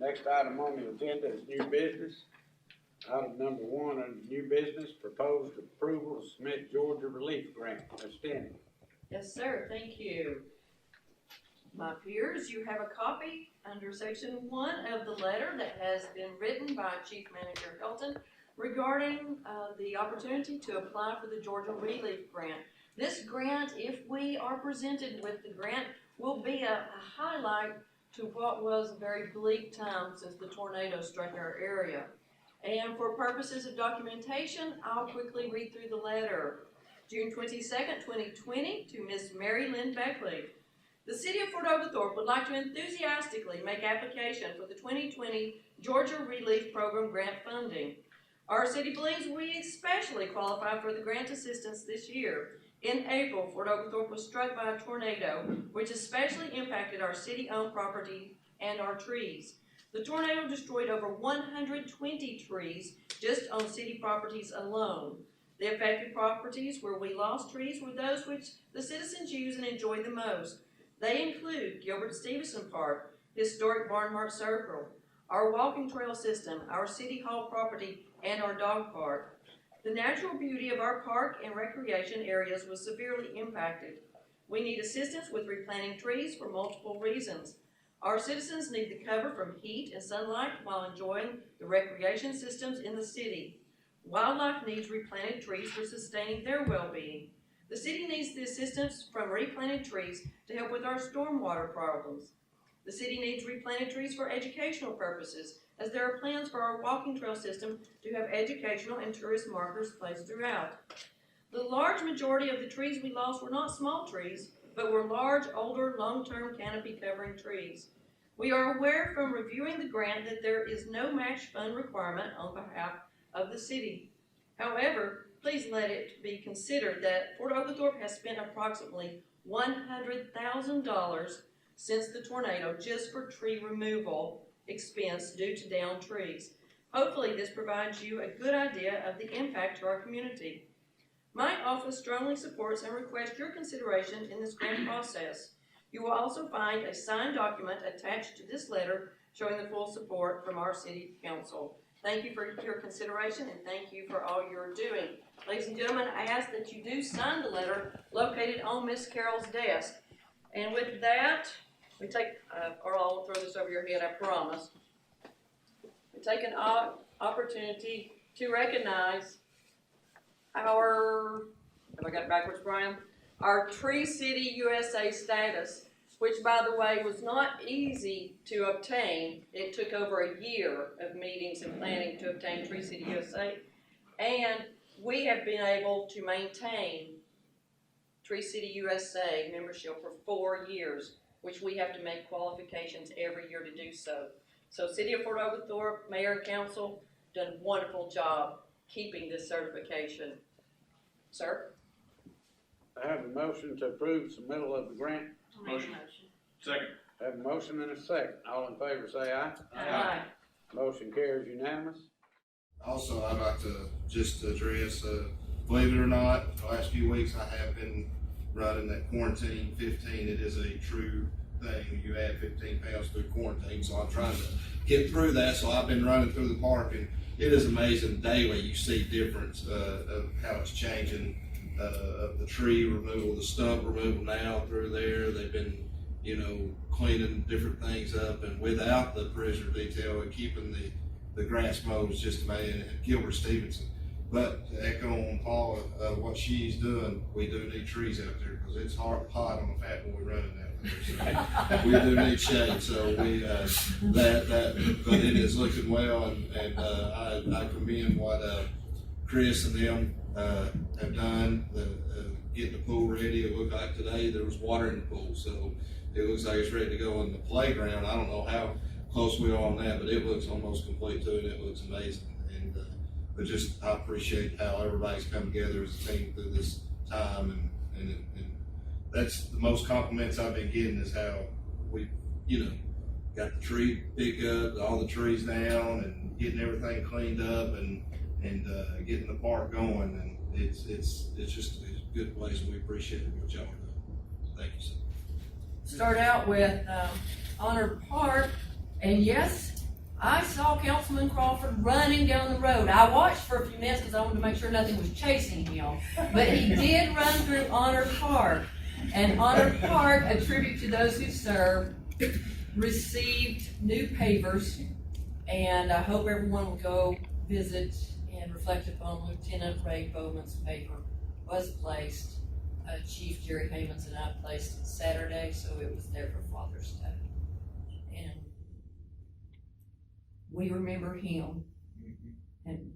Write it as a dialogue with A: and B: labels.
A: Next item on the agenda is new business. Item number 1 under new business, proposed approval to submit Georgia Relief Grant. Ms. Denny.
B: Yes, sir, thank you. My peers, you have a copy under section 1 of the letter that has been written by Chief Manager Helton regarding the opportunity to apply for the Georgia Relief Grant. This grant, if we are presented with the grant, will be a highlight to what was a very bleak time since the tornado struck our area. And for purposes of documentation, I'll quickly read through the letter. June 22nd, 2020, to Ms. Mary Lynn Beckley. The City of Fort Oglethorpe would like to enthusiastically make application for the 2020 Georgia Relief Program grant funding. Our city believes we especially qualify for the grant assistance this year. In April, Fort Oglethorpe was struck by a tornado, which especially impacted our city-owned property and our trees. The tornado destroyed over 120 trees just on city properties alone. The affected properties where we lost trees were those which the citizens use and enjoy the most. They include Gilbert Stevenson Park, historic Barnhart Circle, our walking trail system, our city hall property, and our dog park. The natural beauty of our park and recreation areas was severely impacted. We need assistance with replanting trees for multiple reasons. Our citizens need the cover from heat and sunlight while enjoying the recreation systems in the city. Wildlife needs replanted trees for sustaining their well-being. The city needs the assistance from replanted trees to help with our stormwater problems. The city needs replanted trees for educational purposes, as there are plans for our walking trail system to have educational and tourist markers placed throughout. The large majority of the trees we lost were not small trees, but were large, older, long-term canopy-covering trees. We are aware from reviewing the grant that there is no match fund requirement on behalf of the city. However, please let it be considered that Fort Oglethorpe has spent approximately $100,000 since the tornado just for tree removal expense due to downed trees. Hopefully this provides you a good idea of the impact to our community. My office strongly supports and requests your consideration in this grant process. You will also find a signed document attached to this letter showing the full support from our City Council. Thank you for your consideration and thank you for all you're doing. Ladies and gentlemen, I ask that you do sign the letter located on Miss Carol's desk. And with that, we take, or I'll throw this over your head, I promise. We take an opportunity to recognize our, have I got it backwards, Brian? Our Tree City USA status, which by the way was not easy to obtain. It took over a year of meetings and planning to obtain Tree City USA. And we have been able to maintain Tree City USA membership for 4 years, which we have to make qualifications every year to do so. So City of Fort Oglethorpe, Mayor and Council, done a wonderful job keeping this certification. Sir?
A: I have a motion to approve submittal of the grant.
C: Motion. Second.
A: I have a motion and a second. All in favor say aye.
B: Aye.
A: Motion carries unanimous.
D: Also, I'd like to just address, believe it or not, the last few weeks I have been running that quarantine 15. It is a true thing. You add 15 pounds through quarantine, so I'm trying to get through that. So I've been running through the park, and it is amazing daily. You see difference of how it's changing, of the tree removal, the stump removal now through there. They've been, you know, cleaning different things up, and without the prisoner detail and keeping the grass mowed is just amazing. Gilbert Stevenson. But to echo on Paula, what she's doing, we do need trees out there because it's hot on a fat boy running out there. So we do need shade. So we but it is looking well, and I commend what Chris and them have done. Getting the pool ready. It looked like today there was water in the pool, so it looks like it's ready to go in the playground. I don't know how close we are on that, but it looks almost complete too, and it looks amazing. And but just I appreciate how everybody's come together as a team through this time, and that's the most compliments I've been getting is how we, you know, got the tree pick up, all the trees down, and getting everything cleaned up, and getting the park going, and it's just a good place, and we appreciate what y'all are doing. Thank you, sir.
B: Start out with Honor Park, and yes, I saw Councilman Crawford running down the road. I watched for a few minutes because I wanted to make sure nothing was chasing him. But he did run through Honor Park. And Honor Park, a tribute to those who served, received new pavers. And I hope everyone will go visit and reflect upon Lieutenant Ray Bowman's paver was placed. Chief Jerry Hammonds and I placed it Saturday, so it was there for Father's Day. And we remember him. And